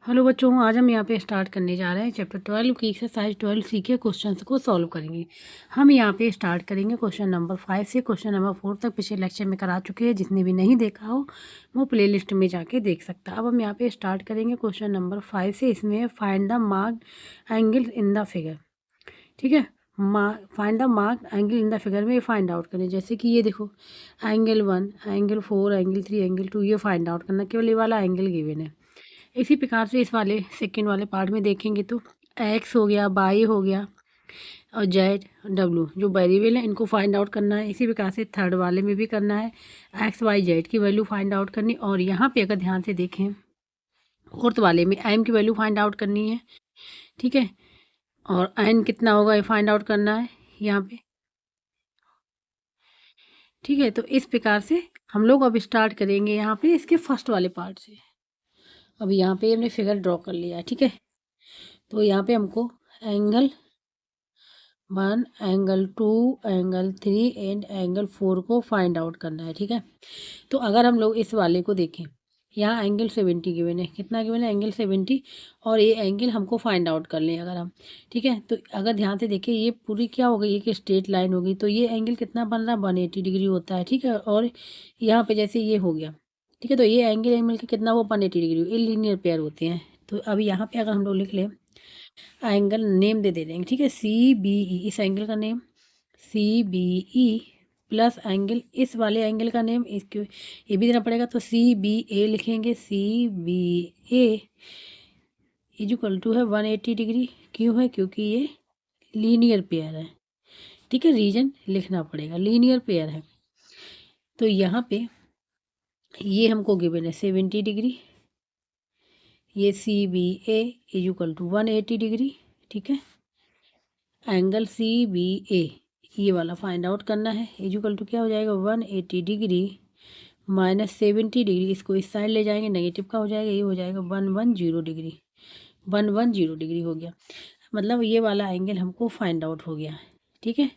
Hello बच्चों, आज हम यहाँ पे स्टार्ट करने जा रहे हैं चैप्टर 12 की एक्सरसाइज 12C के क्वेश्चंस को सॉल्व करेंगे। हम यहाँ पे स्टार्ट करेंगे क्वेश्चन नंबर 5 से क्वेश्चन नंबर 4 तक पिछले लेक्चर में करा चुके हैं। जिसने भी नहीं देखा हो वो प्लेलिस्ट में जाके देख सकता है। अब हम यहाँ पे स्टार्ट करेंगे क्वेश्चन नंबर 5 से। इसमें find the marked angle in the figure. ठीक है, find the mark angle in the figure में फाइंड आउट करें। जैसे कि ये देखो, एंगल 1, एंगल 4, एंगल 3, एंगल 2, ये फाइंड आउट करना। केवल ये वाला एंगल गिवन है। इसी प्रकार से इस वाले सेकंड वाले पार्ट में देखेंगे तो एक्स हो गया, वाई हो गया और जेड, डब्ल्यू जो वेरिएबल है इनको फाइंड आउट करना है। इसी प्रकार से थर्ड वाले में भी करना है, एक्स वाई जेड की वैल्यू फाइंड आउट करनी। और यहाँ पे अगर ध्यान से देखें फोर्थ वाले में एम की वैल्यू फाइंड आउट करनी है। ठीक है, और एन कितना होगा ये फाइंड आउट करना है यहाँ पे। ठीक है, तो इस प्रकार से हम लोग अब स्टार्ट करेंगे यहाँ पे इसके फर्स्ट वाले पार्ट से। अब यहाँ पे हमने फिगर ड्रॉ कर लिया है। ठीक है, तो यहाँ पे हमको angle 1, angle 2, angle 3 and angle 4 को फाइंड आउट करना है। ठीक है, तो अगर हम लोग इस वाले को देखें, यहाँ एंगल 70 गिवन है। कितना गिवन है? एंगल 70। और ये एंगल हमको फाइंड आउट कर लें अगर हम। ठीक है, तो अगर ध्यान से देखें ये पूरी क्या हो गई, एक स्ट्रेट लाइन हो गई। तो ये एंगल कितना बन रहा है? 180 डिग्री होता है। ठीक है, और यहाँ पे जैसे ये हो गया। ठीक है, तो ये एंगल मिल के कितना वो 180 डिग्री, ये लीनियर पेयर होते हैं। तो अब यहाँ पे अगर हम लोग लिख लें, एंगल नेम दे देंगे। ठीक है, सी बी ई, इस एंगल का name C B E plus angle, इस वाले एंगल का नेम इसके ये भी देना पड़ेगा। तो सी बी ए लिखेंगे, C B A equal to है 180 डिग्री। क्यों है? क्योंकि ये लीनियर पेयर है। ठीक है, रीजन लिखना पड़ेगा, लीनियर पेयर है। तो यहाँ पे ये हमको गिवन है 70 डिग्री। ये C B A equal to 180 degree. ठीक है, एंगल सी बी ए ये वाला फाइंड आउट करना है। इक्वल टू क्या हो जाएगा? 180 डिग्री माइनस 70 डिग्री। इसको इस साइड ले जाएंगे, नेगेटिव का हो जाएगा, ये हो जाएगा 110 डिग्री। 110 डिग्री हो गया, मतलब ये वाला एंगल हमको फाइंड आउट हो गया। ठीक है,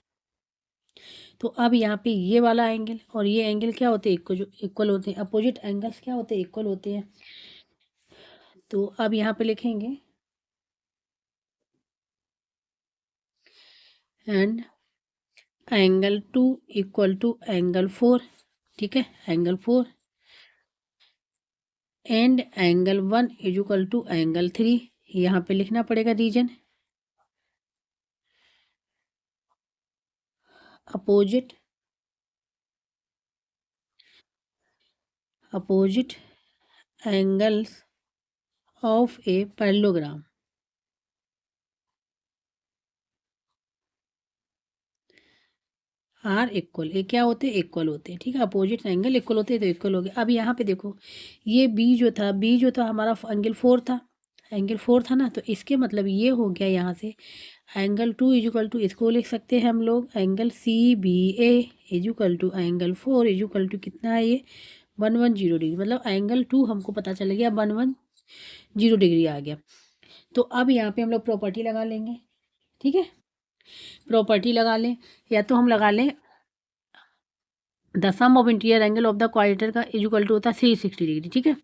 तो अब यहाँ पे ये वाला एंगल और ये एंगल क्या होते हैं? इक्वल होते हैं। अपोजिट एंगल्स क्या होते हैं? इक्वल होते हैं। तो अब यहाँ पे लिखेंगे and angle 2 equal to angle 4। ठीक है, angle 4 and angle 1 equal to angle 3। यहाँ पे लिखना पड़ेगा reason. Opposite angles of a parallelogram are equal. ये क्या होते हैं? इक्वल होते हैं। ठीक है, अपोजिट एंगल इक्वल होते हैं तो इक्वल हो गया। अब यहाँ पे देखो, ये बी जो था हमारा एंगल 4 था। एंगल 4 था ना, तो इसके मतलब ये हो गया यहाँ से एंगल 2 इक्वल टू, इसको लिख सकते हैं हम लोग angle C B A equal to angle 4 equal to कितना है ये? 110 डिग्री। मतलब एंगल 2 हमको पता चल गया 110 डिग्री आ गया। तो अब यहाँ पे हम लोग प्रॉपर्टी लगा लेंगे। ठीक है, प्रॉपर्टी लगा लें, या तो हम लगा लें the sum of interior angle of the quadrilateral का इक्वल टू होता है 360 डिग्री। ठीक है,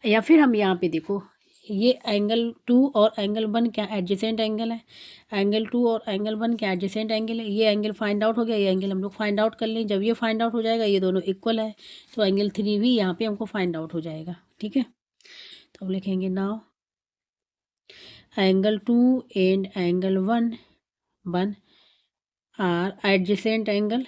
या फिर हम यहाँ पे देखो, ये एंगल 2 और एंगल 1 क्या एडजेसेंट एंगल है? एंगल 2 और एंगल 1 क्या एडजेसेंट एंगल है? ये एंगल फाइंड आउट हो गया, ये एंगल हम लोग फाइंड आउट कर लें। जब ये फाइंड आउट हो जाएगा, ये दोनों इक्वल है, तो एंगल 3 भी यहाँ पे हमको फाइंड आउट हो जाएगा। ठीक है, तो हम लिखेंगे now angle 2 and angle 1 are adjacent angle.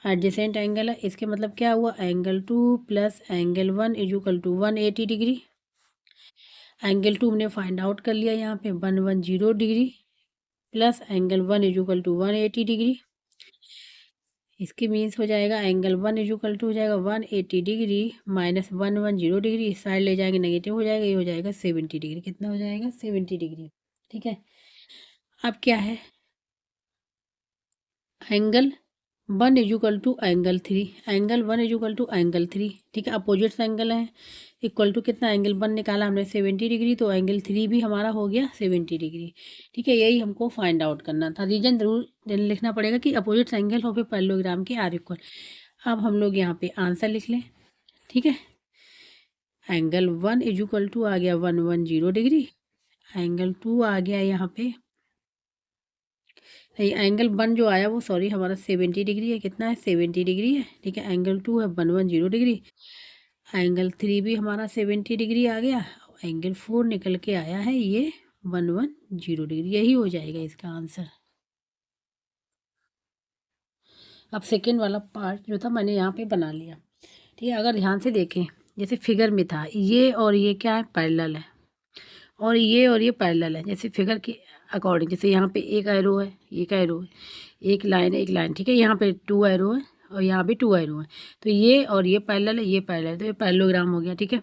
Adjacent angle है, इसके मतलब क्या हुआ? Angle 2 plus angle 1 equal to 180 degree. Angle 2 हमने फाइंड आउट कर लिया यहाँ पे 110 degree plus angle 1 equal to 180 degree. इसके मीन्स हो जाएगा एंगल 1 इक्वल टू हो जाएगा 180 डिग्री माइनस 110 डिग्री। इस साइड ले जाएंगे, नेगेटिव हो जाएगा, ये हो जाएगा 70 डिग्री। कितना हो जाएगा? 70 डिग्री। ठीक है, अब क्या है? Angle 1 equal to angle 3, angle 1 equal to angle 3। ठीक है, अपोजिट्स एंगल है। इक्वल टू कितना? एंगल 1 निकाला हमने 70 डिग्री, तो एंगल 3 भी हमारा हो गया 70 डिग्री। ठीक है, यही हमको फाइंड आउट करना था। रीजन जरूर लिखना पड़ेगा कि opposites angle of a parallelogram के आर इक्वल। अब हम लोग यहाँ पे आंसर लिख लें। ठीक है। एंगल 1 इज इक्वल टू आ गया 110 डिग्री, एंगल 2 आ गया यहाँ पे, एंगल 1 जो आया वो सॉरी हमारा 70 डिग्री है, कितना है 70 डिग्री है, ठीक है। एंगल 2 है 110 डिग्री, एंगल 3 भी हमारा 70 डिग्री आ गया, एंगल 4 निकल के आया है ये 110 डिग्री, यही हो जाएगा इसका आंसर। अब सेकेंड वाला पार्ट जो था मैंने यहाँ पे बना लिया, ठीक है। अगर ध्यान से देखें, जैसे फिगर में था ये और ये क्या है, पैरेलल है, और ये पैरेलल है, जैसे फिगर के अकॉर्डिंग। जैसे यहाँ पे एक एरो है, एक एरो है, एक लाइन है, एक लाइन, ठीक है। यहाँ पे 2 एरो है और यहाँ पे 2 एरो है, तो ये और ये पैरेलल है, ये पैरेलल है, तो ये पैरेललोग्राम हो गया, ठीक है।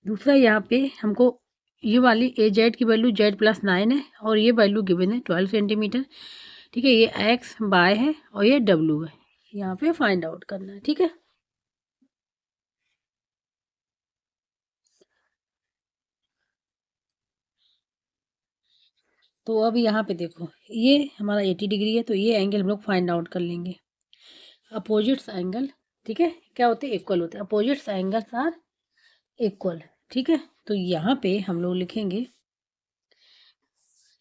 दूसरा यहाँ पे हमको ये वाली ए जेड की वैल्यू z+9 है और ये वैल्यू गिवन है 12 सेंटीमीटर, ठीक है। ये एक्स बाय है और ये डब्ल्यू है, यहाँ पे फाइंड आउट करना है, ठीक है। तो अब यहाँ पे देखो ये हमारा 80 डिग्री है, तो ये एंगल हम लोग फाइंड आउट कर लेंगे। अपोजिट्स एंगल, ठीक है, क्या होते हैं, इक्वल होते हैं, अपोजिट्स एंगल्स आर इक्वल, ठीक है। तो यहाँ पे हम लोग लिखेंगे,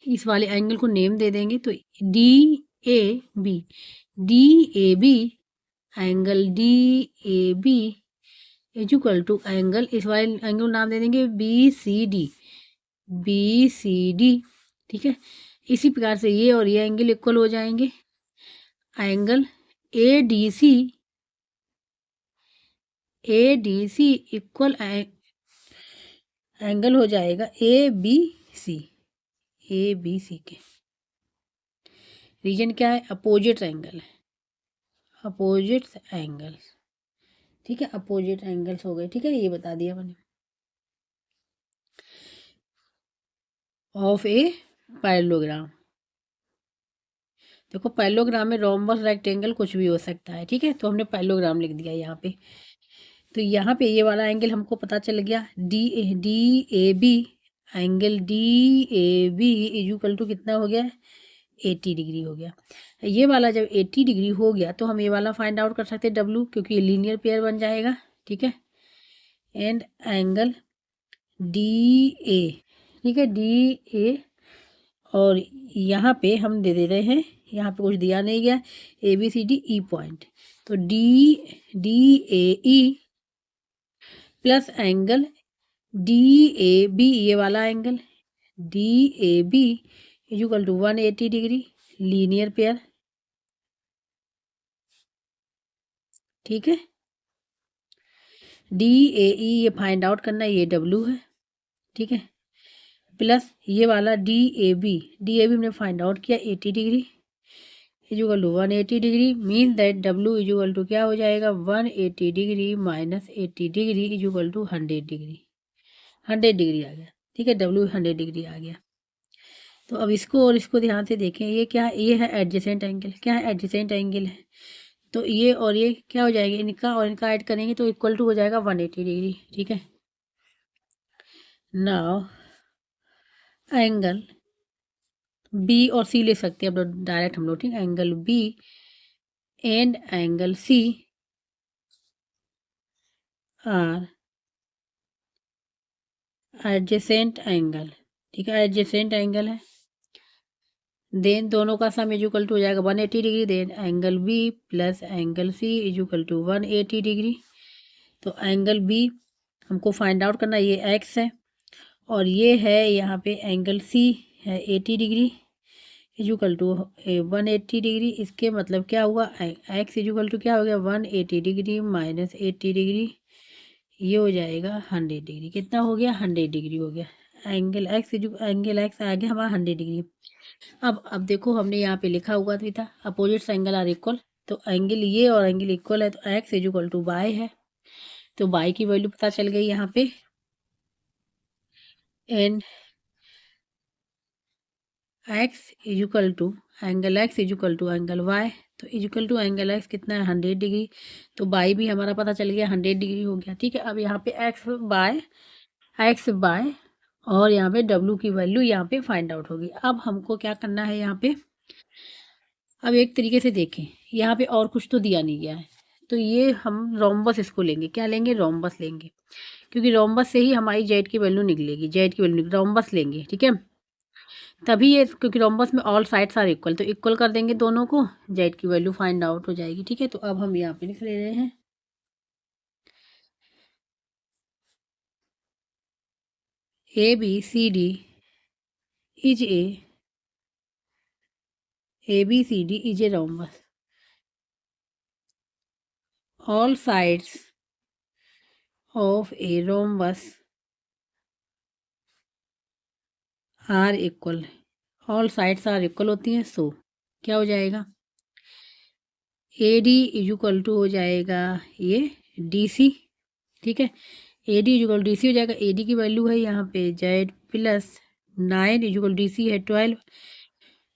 इस वाले एंगल को नेम दे देंगे, तो D A B, D A B, angle D A B is equal to angle, इस वाले एंगल नाम दे देंगे B C D, B C D, ठीक है। इसी प्रकार से ये और ये एंगल इक्वल हो जाएंगे, angle A D C, A D C equal angle हो जाएगा ए बी सी, ए बी सी के रीजन क्या है, अपोजिट एंगल है, अपोजिट एंगल, ठीक है। अपोजिट एंगल्स हो गए, ठीक है, ये बता दिया मैंने। ऑफ ए पैरेललोग्राम, देखो पैरेललोग्राम में रोम्बस रेक्टेंगल कुछ भी हो सकता है, ठीक है, तो हमने पैरेललोग्राम लिख दिया यहाँ पे। तो यहाँ पे ये वाला एंगल हमको पता चल गया, D A B, angle D A B is equal to कितना हो गया, 80 डिग्री हो गया। ये वाला जब 80 डिग्री हो गया तो हम ये वाला फाइंड आउट कर सकते हैं डब्ल्यू, क्योंकि ये लीनियर पेयर बन जाएगा, ठीक है। एंड एंगल डी ए, ठीक है, डी ए, और यहाँ पे हम दे दे रहे हैं, यहाँ पे कुछ दिया नहीं गया, A B C D E point, तो D A E plus angle D A B, ये वाला angle D A B is equal to 180 degree, linear pair, ठीक है। डी ए ई ये फाइंड आउट करना है, ये डब्ल्यू है, ठीक है, प्लस ये वाला डी ए बी हमने फाइंड आउट किया 80 degree is equal to 180 degree, mean that W is equal to क्या हो जाएगा, 180 degree minus 80 degree is equal to 100 degree, 100 degree आ गया, ठीक है, डब्ल्यू 100 डिग्री आ गया। तो अब इसको और इसको ध्यान से देखें, ये क्या है, ये है एडजेसेंट एंगल, क्या है, एडजेसेंट एंगल है, तो ये और ये क्या हो जाएगा, इनका और इनका ऐड करेंगे तो इक्वल टू हो जाएगा 180 डिग्री, ठीक है। नाउ एंगल बी और सी ले सकते हैं अब डायरेक्ट हम लोग, ठीक है, angle B and angle C are adjacent angle, ठीक है, एडजेसेंट एंगल है, देन दोनों का सम इज इक्वल टू हो जाएगा 180 degree, then angle B plus angle C is equal to 180 degree. तो एंगल बी हमको फाइंड आउट करना, ये एक्स है और ये है यहाँ पे एंगल सी है 80 degree is equal to 180 degree, इसके मतलब क्या हुआ, एक्स इज इक्वल टू क्या हो गया, 180 डिग्री माइनस 80 डिग्री, ये हो जाएगा 100 डिग्री, कितना हो गया, 100 डिग्री हो गया, एंगल एक्स आ गया हमारा 100 डिग्री। अब देखो हमने यहाँ पे लिखा हुआ भी था अपोजिट एंगल आर इक्वल, तो एंगल ये और एंगल इक्वल है, तो x is equal to by है, तो बाय की वैल्यू पता चल गई यहाँ पे, and X is equal to angle X is equal to angle Y, तो is equal to angle X कितना है 100 डिग्री, तो बाई भी हमारा पता चल गया 100 डिग्री हो गया, ठीक है। अब यहाँ पे एक्स बाय और यहाँ पे डब्ल्यू की वैल्यू यहाँ पे फाइंड आउट होगी। अब हमको क्या करना है यहाँ पे, अब एक तरीके से देखें, यहाँ पे और कुछ तो दिया नहीं गया है, तो ये हम रोम्बस इसको लेंगे, क्या लेंगे, रोम्बस लेंगे, क्योंकि रोम्बस से ही हमारी जेड की वैल्यू निकलेगी, जेड की वैल्यू रोम्बस लेंगे, ठीक है। तभी ये, क्योंकि रोम्बस में ऑल साइड्स आर इक्वल, तो इक्वल कर देंगे दोनों को, जेड की वैल्यू फाइंड आउट हो जाएगी, ठीक है। तो अब हम यहाँ पे लिख ले रहे हैं ABCD is ABCD is a rhombus. All sides of a rhombus are equal. All sides are equal होती हैं, so क्या हो जाएगा, AD इज इक्वल टू हो जाएगा ये DC, ठीक है। AD इज इक्वल DC हो जाएगा, AD की वैल्यू है यहाँ पे Z plus 9 is equal DC है 12,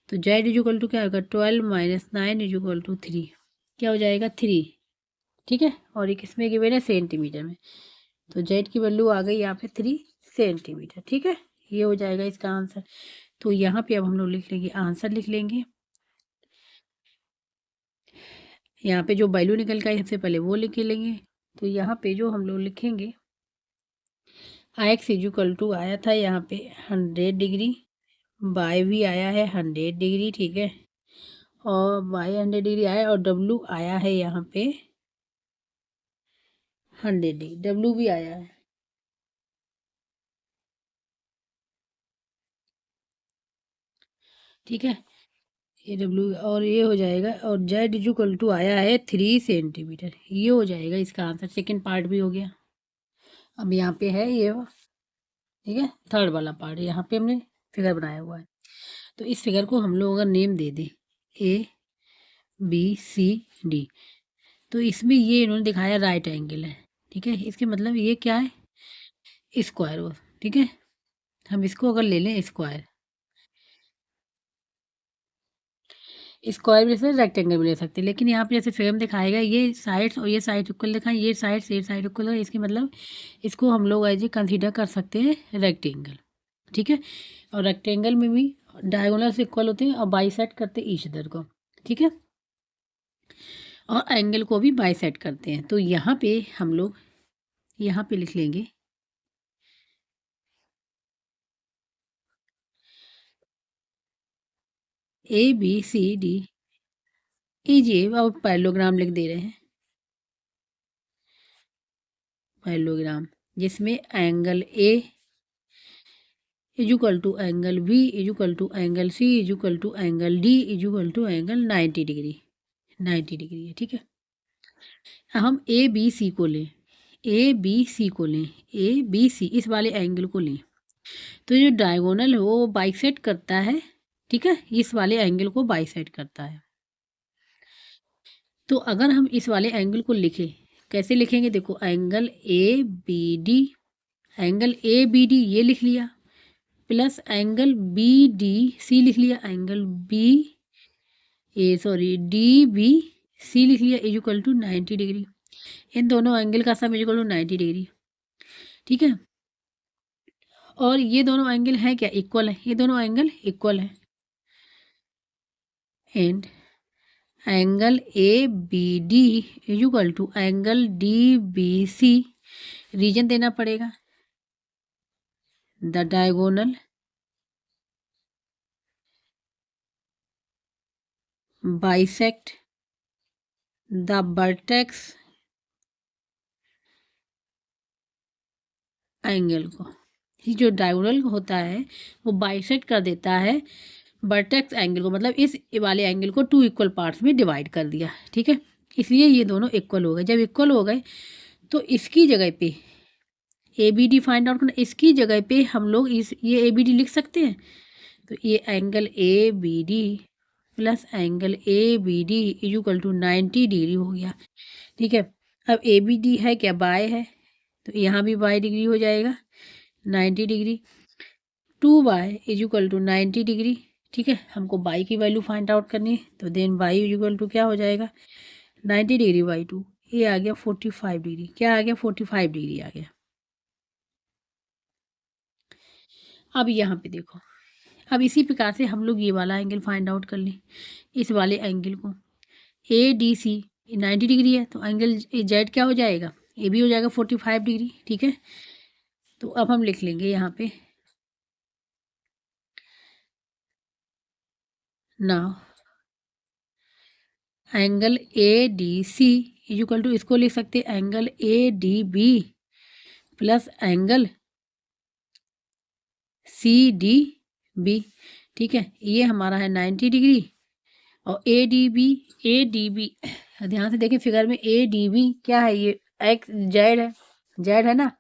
तो Z इज इक्वल टू क्या होगा 12 माइनस 9 इज इक्वल टू 3, क्या हो जाएगा 3, ठीक है। और ये किसमें गिवन है, सेंटीमीटर में, तो जेड की वैल्यू आ गई यहाँ पे 3 सेंटीमीटर, ठीक है। ये हो जाएगा इसका आंसर। तो यहाँ पे अब हम लोग लिख लेंगे, आंसर लिख लेंगे, यहाँ पे जो वैल्यू निकल का सबसे पहले वो लिख लेंगे। तो यहाँ पे जो हम लोग लिखेंगे x इज इक्वल टू आया था यहाँ पे 100 डिग्री, y भी आया है 100 डिग्री, ठीक है, और y 100 डिग्री आया, और w आया है यहाँ पे 100 डिग्री, w भी आया है, ठीक है, ये डब्ल्यू, और ये हो जाएगा, और जेड इक्वल टू आया है 3 सेंटीमीटर, ये हो जाएगा इसका आंसर। सेकंड पार्ट भी हो गया। अब यहाँ पे है ये, ठीक है, थर्ड वाला पार्ट, यहाँ पे हमने फिगर बनाया हुआ है। तो इस फिगर को हम लोग अगर नेम दे दें ABCD, तो इसमें ये इन्होंने दिखाया राइट एंगल है, ठीक है, इसके मतलब ये क्या है, स्क्वायर, ठीक है। हम इसको अगर ले लें स्क्वायर, स्क्वायर भी ले सकते, रेक्टेंगल भी ले सकते हैं, लेकिन यहाँ पे जैसे फिगर में दिखाएगा ये साइड्स और ये साइड इक्वल दिखाएं, ये साइड इक्वल है, इसके मतलब इसको हम लोग एज ए कंसीडर कर सकते हैं रेक्टेंगल, ठीक है। और रेक्टेंगल में भी डायगोनल से इक्वल होते हैं और बाइसेक्ट करते हैं ईच अदर को, ठीक है, और एंगल को भी बाइसेक्ट करते हैं। तो यहाँ पे हम लोग यहाँ पे लिख लेंगे ABCD इज, अब पैरेललोग्राम लिख दे रहे हैं, पैरेललोग्राम जिसमें angle A is equal to angle B is equal to angle C is equal to angle D is equal to angle 90 degree, 90 degree है, ठीक है। हम ABC को लें, ABC को लें, ABC इस वाले एंगल को लें, तो जो डायगोनल है वो बाइसेक्ट करता है, ठीक है, इस वाले एंगल को बाइसेक्ट करता है। तो अगर हम इस वाले एंगल को लिखें, कैसे लिखेंगे, देखो एंगल ABD, एंगल ABD ये लिख लिया, प्लस एंगल BDC लिख लिया, एंगल DBC लिख लिया, इज इक्वल टू 90 डिग्री, इन दोनों एंगल का sum is equal to 90 degree, ठीक है। और ये दोनों एंगल हैं क्या, इक्वल है, ये दोनों एंगल इक्वल है, and angle ABD is equal to angle DBC, reason देना पड़ेगा, the diagonal bisect the vertex angle को, ये जो डायगोनल होता है वो बाइसेक्ट कर देता है वर्टेक्स एंगल को, मतलब इस वाले एंगल को 2 इक्वल पार्ट्स में डिवाइड कर दिया, ठीक है, इसलिए ये दोनों इक्वल हो गए। जब इक्वल हो गए तो इसकी जगह पे ABD फाइंड आउट करना, इसकी जगह पे हम लोग ये ABD लिख सकते हैं, तो ये angle ABD plus angle ABD is equal to 90 degree हो गया, ठीक है। अब ABD है क्या, बाय है, तो यहाँ भी बाय डिग्री हो जाएगा 90 degree, 2y is equal to 90 degree, ठीक है। हमको y की वैल्यू फाइंड आउट करनी है, तो then y is equal to क्या हो जाएगा 90 डिग्री बाई 2, ये आ गया 45 डिग्री, क्या आ गया 45 डिग्री आ गया। अब यहाँ पे देखो, अब इसी प्रकार से हम लोग ये वाला एंगल फाइंड आउट कर लें, इस वाले एंगल को ADC 90 डिग्री है, तो एंगल जेड क्या हो जाएगा, ए भी हो जाएगा 45 डिग्री। ठीक है, तो अब हम लिख लेंगे यहाँ पे now angle A D C is equal to, इसको लिख सकते हैं angle A D B plus angle C D B. ठीक है, ये हमारा है 90 डिग्री और ए डी बी ध्यान से देखिए फिगर में ए डी बी क्या है, ये एक्स जेड है ना,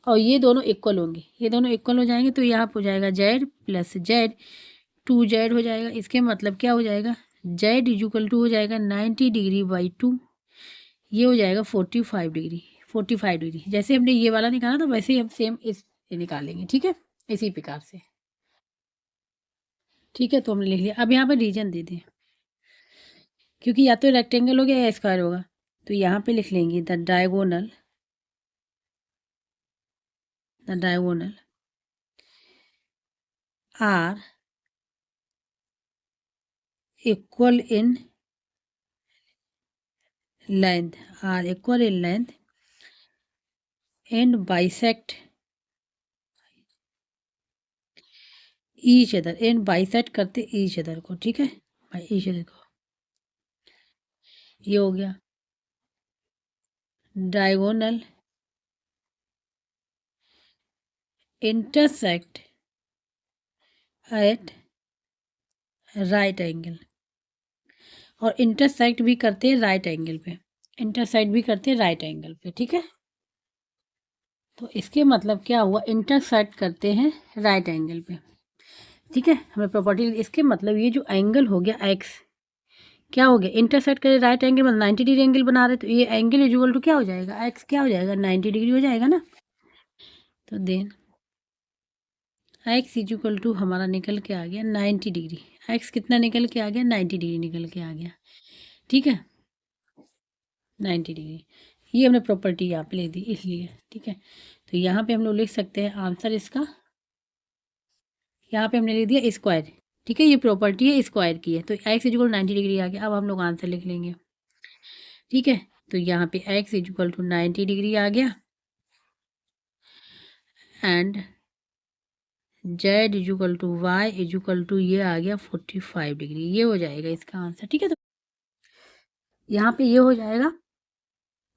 और ये दोनों इक्वल होंगे, ये दोनों इक्वल हो जाएंगे तो यहाँ पर हो जाएगा जेड प्लस जेड, 2 जेड हो जाएगा। इसके मतलब क्या हो जाएगा, जेड इजूकल टू हो जाएगा 90 डिग्री बाई 2, ये हो जाएगा 45 डिग्री। जैसे हमने ये वाला निकाला था वैसे ही हम सेम इस निकालेंगे। ठीक है, इसी प्रकार से। ठीक है, तो हमने लिख लिया। अब यहाँ पर रीजन दे दें, क्योंकि या तो रेक्टेंगल हो गया या स्क्वायर होगा, तो यहाँ पे लिख लेंगे the diagonal are equal in length and bisect each other, and bisect करते ईच अदर को। ठीक है, ईच अदर को, ये हो गया diagonal intersect at right angle, और इंटरसेक्ट भी करते हैं राइट एंगल पे, ठीक है, तो इसके मतलब क्या हुआ, इंटरसेक्ट करते हैं राइट एंगल पे। ठीक है, हमें प्रॉपर्टी, इसके मतलब ये जो एंगल हो गया एक्स क्या हो गया, इंटरसेक्ट करे राइट एंगल मतलब 90 डिग्री एंगल बना रहे, तो ये एंगल इक्वल टू क्या हो जाएगा, एक्स क्या हो जाएगा 90 डिग्री हो जाएगा ना। तो देन एक्स इक्वल टू हमारा निकल के आ गया 90 डिग्री, एक्स कितना निकल के आ गया 90 डिग्री निकल के आ गया। ठीक है, 90 डिग्री, ये हमने प्रॉपर्टी यहाँ पे ले दी इसलिए। ठीक है, तो यहाँ पे हम लोग लिख सकते हैं आंसर इसका, यहाँ पे हमने लिख दिया स्क्वायर। ठीक है, ये प्रॉपर्टी है स्क्वायर की है, तो एक्स इक्वल 90 डिग्री आ गया। अब हम लोग आंसर लिख लेंगे। ठीक है, तो यहाँ पे एक्स इक्वल टू 90 डिग्री आ गया and Z equal to Y equal to ये आ गया 45 डिग्री, ये हो जाएगा इसका आंसर। ठीक है, तो यहाँ पे ये हो जाएगा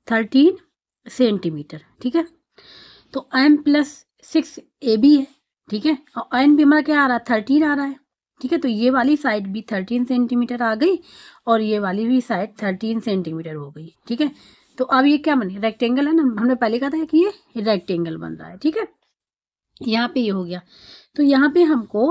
13 सेंटीमीटर। ठीक है, तो m प्लस 6 ए बी है। ठीक है, और एन भी हमारा क्या आ रहा है 13 आ रहा है। ठीक है, तो ये वाली साइड भी 13 सेंटीमीटर आ गई और ये वाली भी साइड 13 सेंटीमीटर हो गई। ठीक है, तो अब ये क्या बने, रेक्टेंगल है ना, हमने पहले कहा था कि ये रेक्टेंगल बन रहा है। ठीक है, यहाँ पे ये हो गया, तो यहाँ पे हमको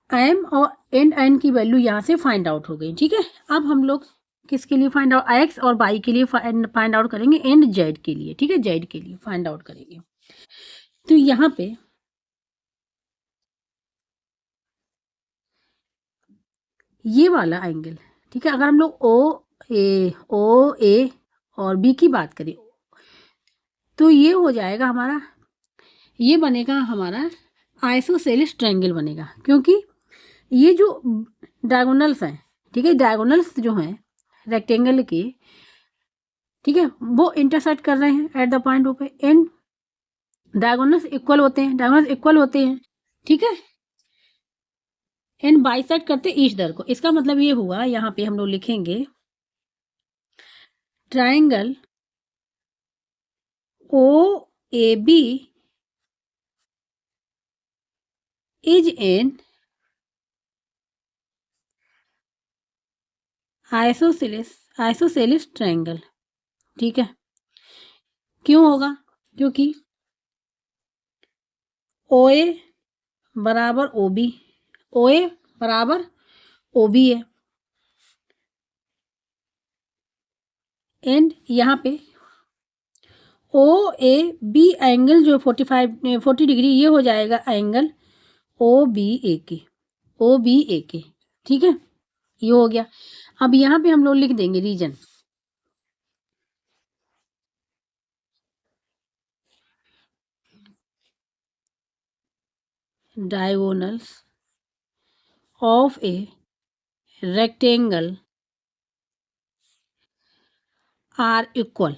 एम और एन की वैल्यू यहाँ से फाइंड आउट हो गई। ठीक है, अब हम लोग किसके लिए फाइंड आउट, एक्स और वाई के लिए फाइंड आउट करेंगे, एंड जेड के लिए। ठीक है, जेड के लिए फाइंड आउट करेंगे। तो यहाँ पे ये वाला एंगल, ठीक है, अगर हम लोग ओ ए और बी की बात करें तो ये हो जाएगा हमारा, ये बनेगा हमारा आइसोसेलिस ट्रायंगल बनेगा, क्योंकि ये जो डायगोनल्स हैं, ठीक है, डायगोनल्स जो हैं रेक्टेंगल के, ठीक है, वो इंटरसेक्ट कर रहे हैं एट द पॉइंट ओ पे, एंड डायगोनल्स इक्वल होते हैं। ठीक है, एंड बाइसेक्ट करते ईच अदर को। इसका मतलब ये हुआ, यहाँ पे हम लोग लिखेंगे triangle O A B is an isosceles triangle. ठीक है, क्यों होगा, क्योंकि ओ ए बराबर ओ बी, ओ ए बराबर ओ बी है, एंड यहाँ पे ओ ए बी एंगल जो 40 डिग्री, ये हो जाएगा एंगल ओ बी ए के, ठीक है, ये हो गया। अब यहाँ पे हम लोग लिख देंगे reason, diagonals of a rectangle are equal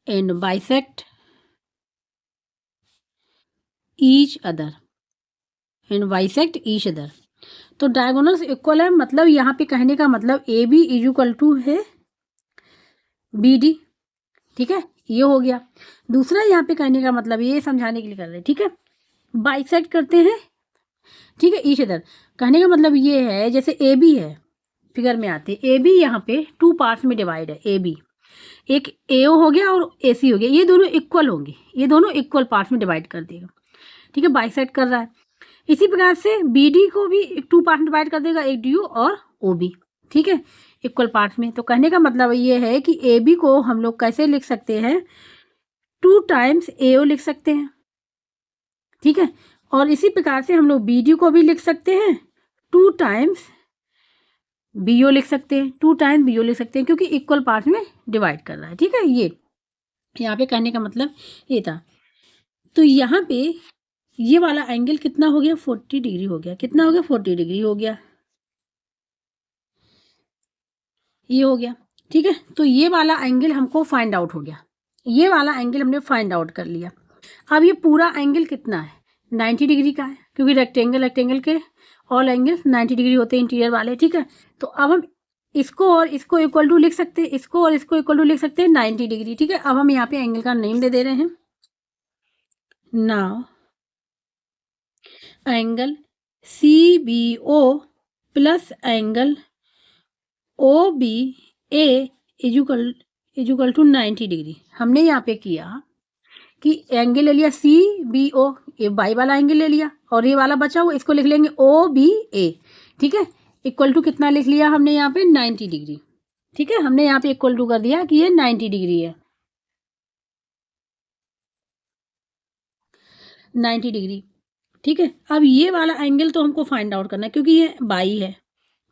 and bisect each other तो डायगोनल्स इक्वल है, मतलब यहाँ पे कहने का मतलब A B is equal to है बी डी। ठीक है, ये हो गया। दूसरा यहाँ पे कहने का मतलब ये समझाने के लिए कर रहे हैं, ठीक है, बाइसेक्ट करते हैं, ठीक है, ईच अदर। कहने का मतलब ये है जैसे ए बी है, फिगर में आते ए बी यहाँ पे 2 पार्ट्स में डिवाइड है। ए बी एक एओ हो गया और एसी हो गया, ये दोनों इक्वल होंगे, ये दोनों इक्वल पार्ट्स में डिवाइड कर देगा, ठीक है, बाइसेक्ट कर रहा है। इसी प्रकार से बी डी को भी 2 पार्ट में डिवाइड कर देगा, एक डी यू और ओ बी, ठीक है, इक्वल पार्ट्स में। तो कहने का मतलब ये है कि ए बी को हम लोग कैसे लिख सकते हैं, 2 टाइम्स एओ लिख सकते हैं, ठीक है, और इसी प्रकार से हम लोग बी डी को भी लिख सकते हैं 2 टाइम्स बीओ लिख सकते हैं, 2 टाइम्स बीओ लिख सकते हैं, क्योंकि इक्वल पार्ट्स में डिवाइड कर रहा है, ठीक है। ये यहाँ पे कहने का मतलब ये था। तो यहाँ पे ये वाला एंगल कितना हो गया, 40 डिग्री हो गया। कितना हो गया, 40 डिग्री हो गया, ये हो गया, ठीक है। तो ये वाला एंगल हमको फाइंड आउट हो गया, ये वाला एंगल हमने फाइंड आउट कर लिया। अब ये पूरा एंगल कितना है, 90 डिग्री का है, क्योंकि रेक्टेंगल के ऑल एंगल्स 90 डिग्री होते हैं इंटीरियर वाले, ठीक है। तो अब हम इसको और इसको इक्वल टू लिख सकते हैं, इसको और इसको इक्वल टू लिख सकते हैं 90 डिग्री, ठीक है। अब हम यहाँ पे एंगल का नेम दे रहे हैं, now angle C B O plus angle O B A is equal to 90 degree. हमने यहाँ पे किया कि एंगल ले लिया सी बी ओ, ये बाई वाला एंगल ले लिया, और ये वाला बचा हुआ इसको लिख लेंगे ओ बी ए, ठीक है, इक्वल टू कितना लिख लिया हमने यहाँ पे 90 डिग्री, ठीक है। हमने यहाँ पे इक्वल टू कर दिया कि ये 90 डिग्री है, 90 डिग्री, ठीक है। अब ये वाला एंगल तो हमको फाइंड आउट करना है, क्योंकि ये बाई है,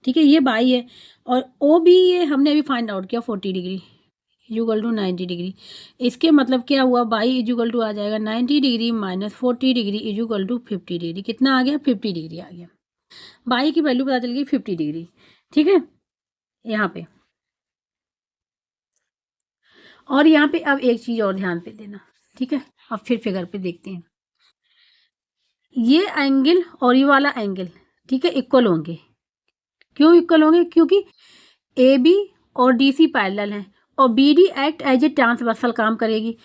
ठीक है, ये बाई है, और ओ बी ये हमने अभी फाइंड आउट किया 40 डिग्री इजुकल टू 90 डिग्री। इसके मतलब क्या हुआ, बाई इजुकल टू आ जाएगा 90 degree minus 40 degree is equal to 50 degree. कितना आ गया, 50 डिग्री आ गया। बाई की वैल्यू पता चल गई 50 डिग्री, ठीक है, यहाँ पे। और यहाँ पे अब एक चीज और ध्यान पे देना, ठीक है। अब फिर फिगर पे देखते हैं, ये एंगल और ये वाला एंगल, ठीक है, इक्वल होंगे। क्यों इक्वल होंगे, क्योंकि ए बी और डी सी पैरेलल हैं, और B D act as a transversal काम करेगी,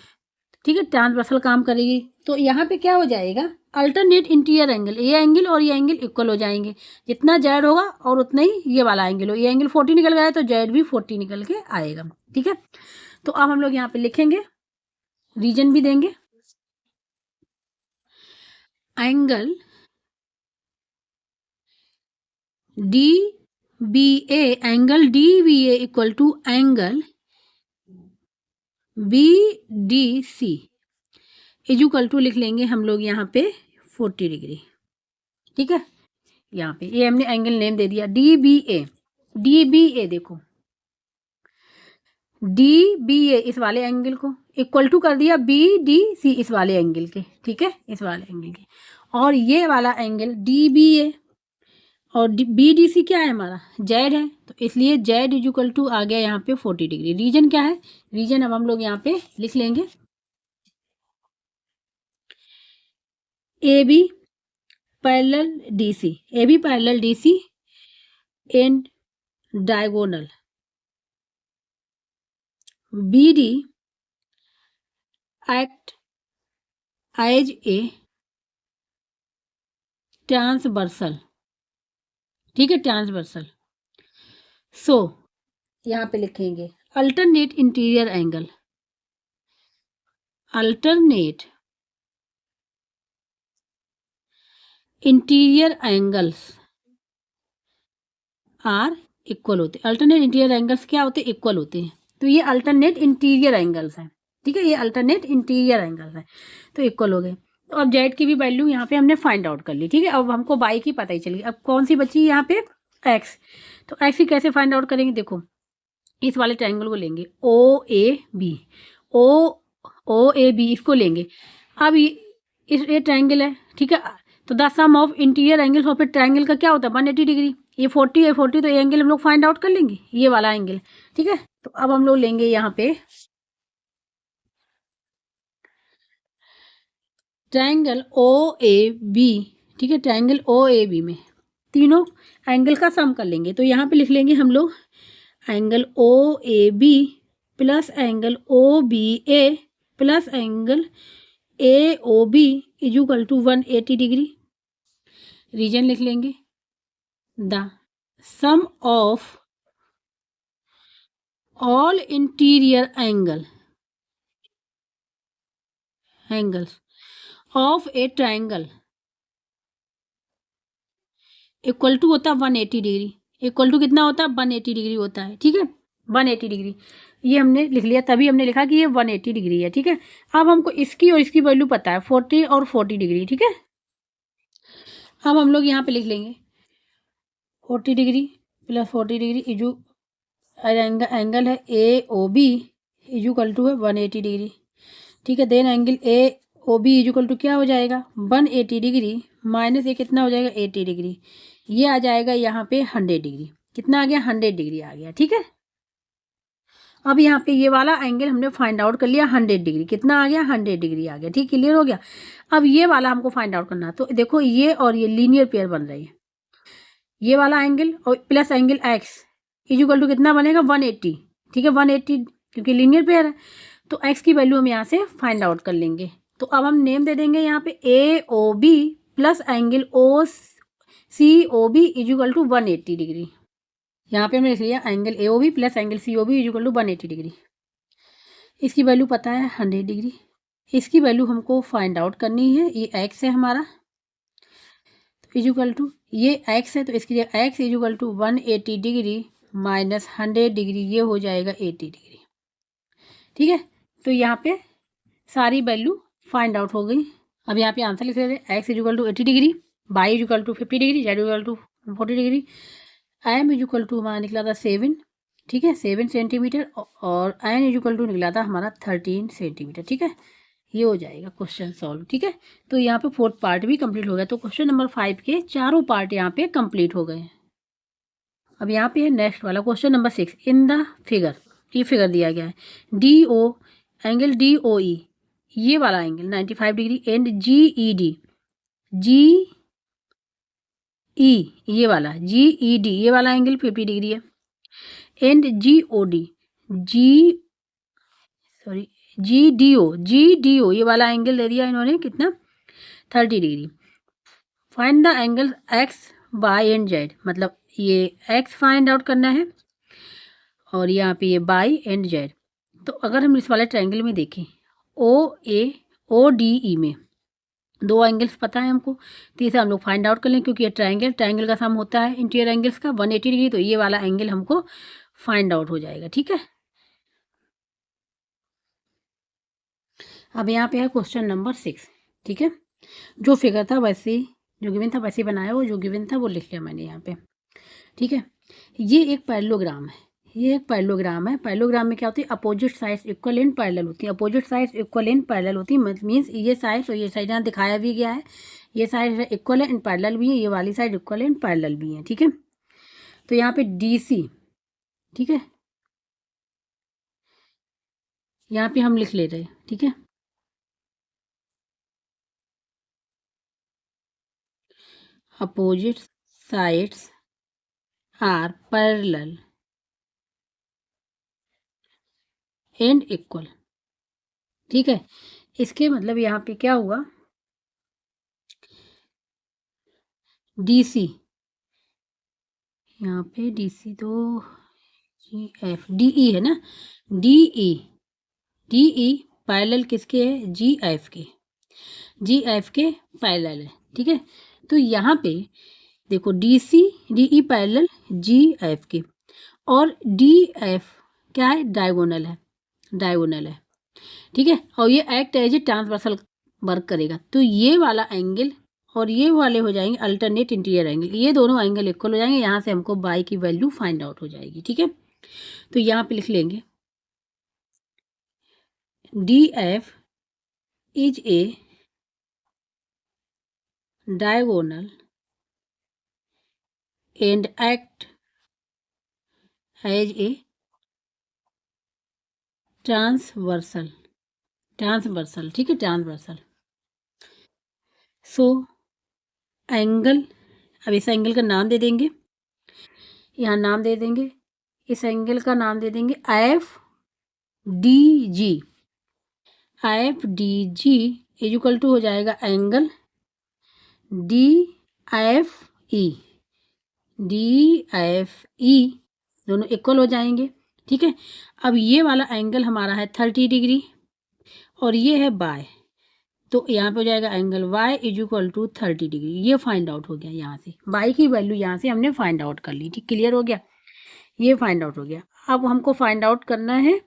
ठीक है, ट्रांसवर्सल काम करेगी। तो यहाँ पे क्या हो जाएगा, अल्टरनेट इंटीरियर एंगल, ये एंगल और ये एंगल इक्वल हो जाएंगे। जितना जेड होगा और उतना ही ये वाला एंगल हो, ये एंगल 40 निकल गया है तो जेड भी 40 निकल के आएगा, ठीक है। तो अब हम लोग यहाँ पे लिखेंगे, रीजन भी देंगे, angle D B A, angle D B A equal to angle B D C is equal to लिख लेंगे हम लोग यहाँ पे 40 डिग्री, ठीक है। यहाँ पे ये हमने एंगल नेम दे दिया डी बी ए, डी बी ए देखो, डी बी ए इस वाले एंगल को इक्वल टू कर दिया बी डी सी इस वाले एंगल के, ठीक है, इस वाले एंगल के। और ये वाला एंगल डी बी ए और बी डी सी क्या है हमारा, जेड है, तो इसलिए जेड इजुकल टू आ गया यहाँ पे 40 डिग्री। रीजन क्या है, रीजन अब हम लोग यहाँ पे लिख लेंगे, A B parallel D C, A B parallel D C and diagonal B D act as a transversal, ठीक है, ट्रांसवर्सल। सो यहाँ पे लिखेंगे alternate interior angle, alternate interior angles are equal होते, अल्टरनेट इंटीरियर एंगल्स क्या होते हैं, equal होते हैं। तो ये अल्टरनेट इंटीरियर एंगल्स हैं, ठीक है, ये अल्टरनेट इंटीरियर एंगल्स हैं, तो इक्वल हो गए। तो अब जेड की भी वैल्यू यहाँ पे हमने फाइंड आउट कर ली, ठीक है। अब हमको बाई की पता ही चल गई। अब कौन सी बची यहाँ पे, एक्स। तो एक्स की कैसे फाइंड आउट करेंगे, देखो इस वाले ट्रायंगल को लेंगे ओ A B, O A B इसको लेंगे। अब ये ट्रायंगल है, ठीक है, तो the sum of interior angles of a triangle का क्या होता है 180 डिग्री। ये 40 है, 40 तो ये एंगल हम लोग फाइंड आउट कर लेंगे, ये वाला एंगल, ठीक है। तो अब हम लोग लेंगे यहाँ पे ट्रायंगल ओ ए बी। ठीक है, ट्रायंगल ओ ए बी में तीनों एंगल का सम कर लेंगे। तो यहाँ पे लिख लेंगे हम लोग angle O A B plus angle O B A plus angle A O B is equal to 180 degree. Reason लिख लेंगे the sum of all interior angles of a triangle equal to होता है 180 डिग्री। इक्वल टू कितना होता है? 180 degree होता है। ठीक है, 180 डिग्री ये हमने लिख लिया, तभी हमने लिखा कि ये 180 डिग्री है। ठीक है, अब हमको इसकी और इसकी वैल्यू पता है 40 और 40 डिग्री। ठीक है, अब हम लोग यहाँ पे लिख लेंगे 40 degree plus 40 degree is angle है A O B is equal to है 180 डिग्री। ठीक है, then angle A O B is equal to क्या हो जाएगा? 180 डिग्री माइनस ये कितना हो जाएगा? 80 डिग्री। ये आ जाएगा यहाँ पे 100 डिग्री। कितना आ गया? 100 डिग्री आ गया। ठीक है, अब यहाँ पे ये वाला एंगल हमने फाइंड आउट कर लिया 100 डिग्री। कितना आ गया? 100 डिग्री आ गया। ठीक, क्लियर हो गया। अब ये वाला हमको फाइंड आउट करना है। तो देखो ये और ये लीनियर पेयर बन रही है। ये वाला एंगल और plus angle x is equal to कितना बनेगा? 180। ठीक है, 180 क्योंकि लीनियर पेयर है। तो एक्स की वैल्यू हम यहाँ से फाइंड आउट कर लेंगे। तो अब हम नेम दे देंगे यहाँ पे A O B plus angle O C O B is equal to 180 degree. यहाँ पे हमने लिख लिया angle A O B plus angle C O B is equal to 180 degree. इसकी वैल्यू पता है 100 डिग्री। इसकी वैल्यू हमको फाइंड आउट करनी है। ये एक्स है हमारा, तो इजुकल टू ये एक्स है तो इसकी जगह x is equal to 180 degree minus 100 degree, ये हो जाएगा 80 डिग्री। ठीक है, तो यहाँ पे सारी वैल्यू फाइंड आउट हो गई। अब यहाँ पे आंसर लिख रहे थे x is equal to 80 degree, Y is equal to 50 degree, Z is equal to 40 degree, M is equal to हमारा निकला था 7। ठीक है, 7 सेंटीमीटर और एन इजुकल टू निकला था हमारा 13 सेंटीमीटर। ठीक है, ये हो जाएगा क्वेश्चन सॉल्व। ठीक है, तो यहाँ पे 4th पार्ट भी कंप्लीट हो गया। तो क्वेश्चन नंबर 5 के चारों पार्ट यहाँ पे कंप्लीट हो गए हैं। अब यहाँ पे है नेक्स्ट वाला question number 6। In the figure, ये फिगर दिया गया है D O angle D O E, ये वाला angle 95 degree and G E D, G E ये वाला जी ई डी ये वाला एंगल 50 डिग्री है and G O D G sorry G D O ये वाला एंगल दे दिया इन्होंने कितना? 30 degree. Find the angle X Y and Z, मतलब ये एक्स फाइंड आउट करना है और यहाँ पे ये वाई एंड जेड। तो अगर हम इस वाले ट्रायंगल में देखें ओ डी ई में दो एंगल्स पता है हमको, तीसरा हम लोग फाइंड आउट कर लें क्योंकि ये ट्रायंगल का सम होता है इंटीरियर एंगल्स का 180 डिग्री। तो ये वाला एंगल हमको फाइंड आउट हो जाएगा। ठीक है, अब यहाँ पे है क्वेश्चन नंबर 6। ठीक है, जो फिगर था वैसे जो गिवन था वैसे बनाया, वो जो गिवन था वो लिख लिया मैंने यहाँ पे। ठीक है, ये एक पैरेललोग्राम है। ये एक पैरेललोग्राम है। पैरेललोग्राम में क्या होती है? Opposite sides equal and parallel होती है। Opposite sides equal and parallel होती है मीन्स ये साइड और ये साइड यहाँ दिखाया भी गया है। ये साइड इक्वल एंड पैरेलल भी है, ये वाली साइड इक्वल एंड पैरेलल भी है। ठीक है, तो यहाँ पे डी सी, ठीक है, यहाँ पे हम लिख ले रहे हैं। ठीक है, opposite sides are parallel and equal. ठीक है, इसके मतलब यहाँ पे क्या हुआ? डी सी, यहाँ पे डी सी तो जी एफ डी ई है ना, डी ई पैरेलल किसके है? जी एफ के, जी एफ के पैरेलल है। ठीक है, तो यहाँ पे देखो डी ई पैरेलल जी एफ के और डी एफ क्या है? डायगोनल है, डायगोनल है। ठीक है, और ये act as a transversal work करेगा। तो ये वाला एंगल और ये वाले हो जाएंगे अल्टरनेट इंटीरियर एंगल, ये दोनों एंगल इक्वल हो जाएंगे। यहाँ से हमको बाई की वैल्यू फाइंड आउट हो जाएगी। ठीक है, तो यहाँ पे लिख लेंगे D F is a diagonal and act as a transversal, transversal, ठीक है, ट्रांसवर्सल। सो एंगल, अब इस एंगल का नाम दे देंगे, यहाँ नाम दे देंगे, इस एंगल का नाम दे देंगे F D G. F D G is equal to हो जाएगा angle D F E, D F E दोनों इक्वल हो जाएंगे, ठीक है। अब ये वाला एंगल हमारा है 30 डिग्री और ये है बाय, तो यहाँ पे हो जाएगा angle y is equal to 30 degree. ये फाइंड आउट हो गया, यहाँ से y की वैल्यू यहाँ से हमने फाइंड आउट कर ली, ठीक, क्लियर हो गया, ये फाइंड आउट हो गया। अब हमको फाइंड आउट करना है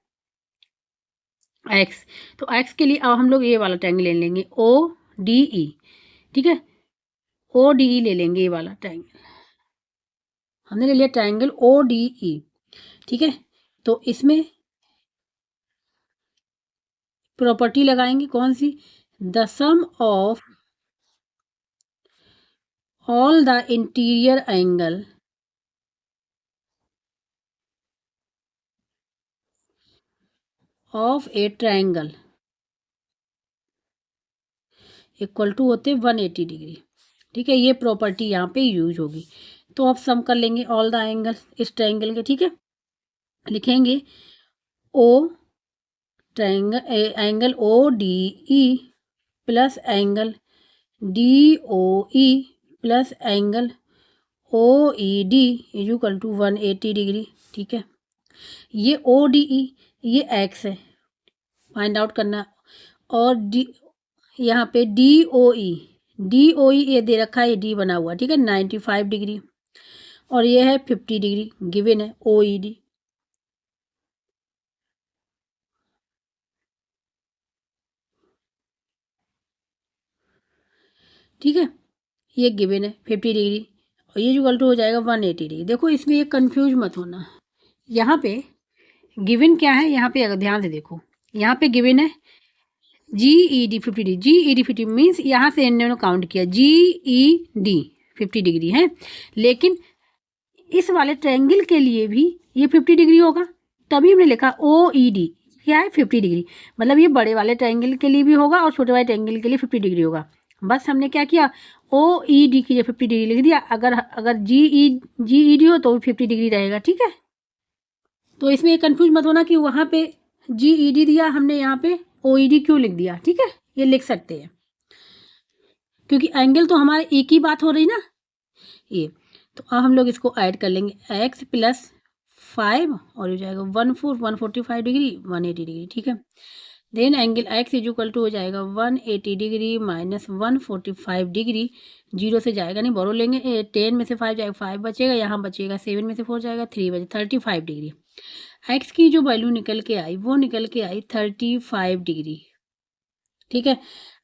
x, तो x के लिए अब हम लोग ये वाला ट्रायंगल ले लेंगे ओ डी ई, ठीक है, ओ डी ई ले लेंगे, ये वाला ट्रायंगल हमने ले लिया, ट्रायंगल ओ डी ई, ठीक है। तो इसमें प्रॉपर्टी लगाएंगे कौन सी, the sum of all the interior angle of a triangle equal to होते 180 डिग्री, ठीक है। ये प्रॉपर्टी यहाँ पे यूज होगी। तो अब सम कर लेंगे ऑल द एंगल इस ट्रायंगल के, ठीक है। लिखेंगे O triangle angle O D E plus angle D O E plus angle O E D is equal to 180 degree, ठीक है। ये ओ डी ई ये एक्स है, फाइंड आउट करना, और डी यहाँ पे डी ओ ई ये दे रखा है, ये डी बना हुआ, ठीक है, 95 डिग्री, और ये है 50 डिग्री गिवन है ओ ई डी, ठीक है, ये गिवन है 50 डिग्री और ये इक्वल टू हो जाएगा 180 डिग्री। देखो इसमें ये कंफ्यूज मत होना, यहाँ पे गिवन क्या है, यहाँ पे अगर ध्यान से देखो, यहाँ पे गिवन है जी ई डी 50 डिग्री, जी ई डी 50 मीन्स यहाँ से इन्होंने काउंट किया जी ई डी 50 डिग्री है, लेकिन इस वाले ट्रायंगल के लिए भी ये 50 डिग्री होगा, तभी हमने लिखा ओ ई डी क्या है 50 डिग्री, मतलब ये बड़े वाले ट्रायंगल के लिए भी होगा और छोटे वाले ट्रायंगल के लिए 50 डिग्री होगा। बस हमने क्या किया, ओ ई डी की 50 डिग्री लिख दिया, अगर अगर जी ई डी हो तो 50 डिग्री रहेगा, ठीक है। तो इसमें ये कन्फ्यूज मत होना कि वहाँ पे जी ई डी दिया हमने, यहाँ पे ओ ई डी क्यों लिख दिया, ठीक है, ये लिख सकते हैं क्योंकि एंगल तो हमारे एक ही बात हो रही ना ये। तो अब हम लोग इसको ऐड कर लेंगे x प्लस 5 और हो जाएगा 145 डिग्री 180 डिग्री, ठीक है। Then angle x is equal to हो जाएगा 180 डिग्री माइनस 145 डिग्री, जीरो से जाएगा नहीं, बोरो लेंगे, 10 में से 5 जाएगा 5 बचेगा, यहाँ बचेगा 7 में से 4 जाएगा 3 बचे 35 डिग्री। x की जो वैल्यू निकल के आई वो निकल के आई 35 डिग्री, ठीक है।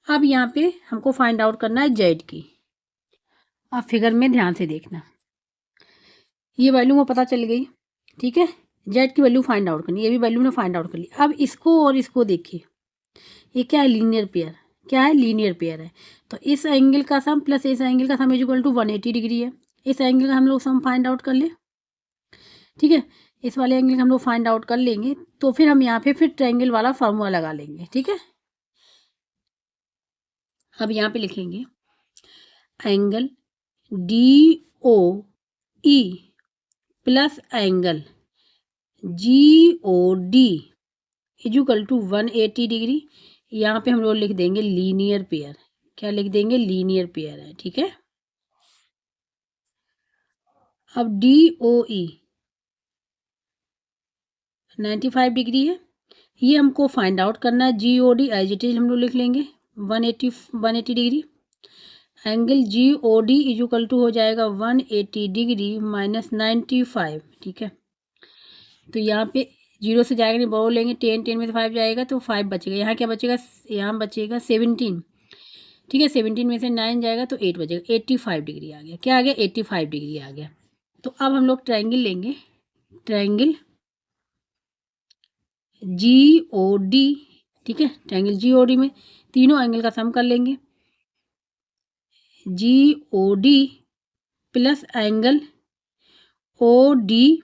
अब यहाँ पे हमको फाइंड आउट करना है z की। आप फिगर में ध्यान से देखना, ये वैल्यू में पता चल गई, ठीक है, जेड की वैल्यू फाइंड आउट करनी, ये भी वैल्यू ने फाइंड आउट कर ली। अब इसको और इसको देखिए, ये क्या है, लीनियर पेयर, क्या है, लीनियर पेयर है, तो इस एंगल का सम प्लस इस एंगल का sum is equal to 180 degree है। इस एंगल का हम लोग सम फाइंड आउट कर ले, ठीक है, इस वाले एंगल का हम लोग फाइंड आउट कर लेंगे, तो फिर हम यहाँ पे फिर ट्रायंगल वाला फॉर्मूला लगा लेंगे, ठीक है। अब यहाँ पे लिखेंगे angle D O E plus angle G O D is equal to 180 degree, यहाँ पे हम लोग लिख देंगे लीनियर पेयर, क्या लिख देंगे, लीनियर पेयर है, ठीक है। अब डी ओ ई 95 डिग्री है, ये हमको फाइंड आउट करना है, G O D as it is हम लोग लिख लेंगे 180 degree, angle G O D is equal to हो जाएगा 180 डिग्री माइनस 95, ठीक है। तो यहाँ पे जीरो से जाएगा नहीं, बोल लेंगे, 10 में से 5 जाएगा तो 5 बचेगा, यहाँ क्या बचेगा, यहाँ बचेगा 17, ठीक है, 17 में से 9 जाएगा तो 8 बचेगा, 85 डिग्री आ गया, क्या आ गया, 85 डिग्री आ गया। तो अब हम लोग ट्रायंगल लेंगे, ट्रायंगल जी ओ डी, ठीक है, ट्रायंगल जी ओ डी में तीनों एंगल का सम कर लेंगे, G O D plus angle O D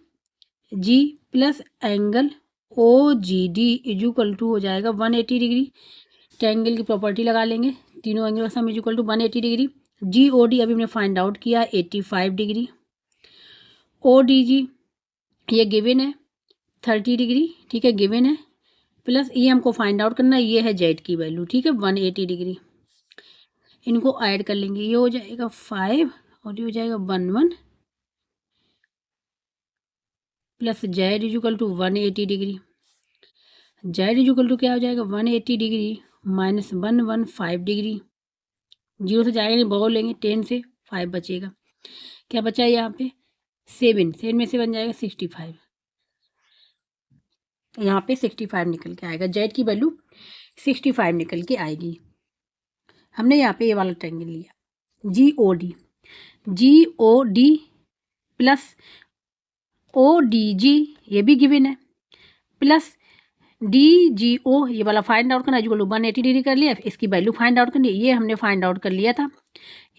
G plus angle O G D equal to हो जाएगा 180 डिग्री। ट्रायंगल की प्रॉपर्टी लगा लेंगे, तीनों एंगल का sum equal to 180 degree. G O D अभी हमने फाइंड आउट किया 85 डिग्री। ओ डी जी ये गिवन है 30 डिग्री, ठीक है, गिवन है। प्लस ये हमको फाइंड आउट करना है, ये है जेड की वैल्यू, ठीक है, 180 डिग्री। इनको ऐड कर लेंगे, ये हो जाएगा 5 और ये हो जाएगा 11 plus Z equal to 180 degree. Z equal to क्या हो जाएगा 180 डिग्री माइनस 115 डिग्री। जीरो से जाएगा नहीं, बगल लेंगे, 10 से 5 बचेगा। क्या बचा है यहाँ पे 7, 7 में से बन जाएगा 65। यहाँ पे 65 निकल के आएगा, जेड की वैल्यू 65 निकल के आएगी। हमने यहाँ पे ये वाला ट्रायंगल लिया G O D plus O D G ये भी गिवन है, प्लस डी जी ओ ये वाला फाइंड आउट करना है, जो 180 डिग्री कर लिया, इसकी वैल्यू फाइंड आउट करनी है, ये हमने फाइंड आउट कर लिया था,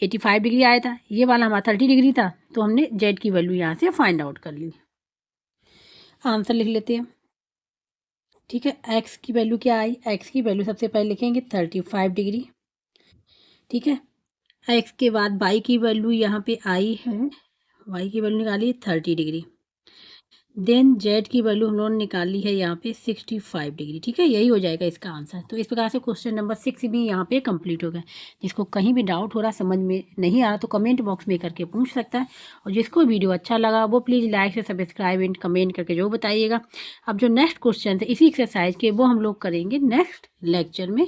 85 डिग्री आया था, ये वाला हमारा 30 डिग्री था, तो हमने जेड की वैल्यू यहाँ से फाइंड आउट कर ली। आंसर लिख लेते हैं, ठीक है। एक्स की वैल्यू क्या आई, एक्स की वैल्यू सबसे पहले लिखेंगे 35 डिग्री, ठीक है। एक्स के बाद वाई की वैल्यू यहाँ पे आई है, वाई की वैल्यू निकाली 30 डिग्री। देन जेड की वैल्यू हम लोगों ने निकाली है यहाँ पे 65 डिग्री, ठीक है, यही हो जाएगा इसका आंसर। तो इस प्रकार से क्वेश्चन नंबर 6 भी यहाँ पे कंप्लीट हो गया। जिसको कहीं भी डाउट हो रहा, समझ में नहीं आ रहा, तो कमेंट बॉक्स में करके पूछ सकता है। और जिसको वीडियो अच्छा लगा वो प्लीज़ लाइक से सब्सक्राइब एंड कमेंट करके जो बताइएगा। अब जो नेक्स्ट क्वेश्चन है इसी एक्सरसाइज के, वो हम लोग करेंगे नेक्स्ट लेक्चर में।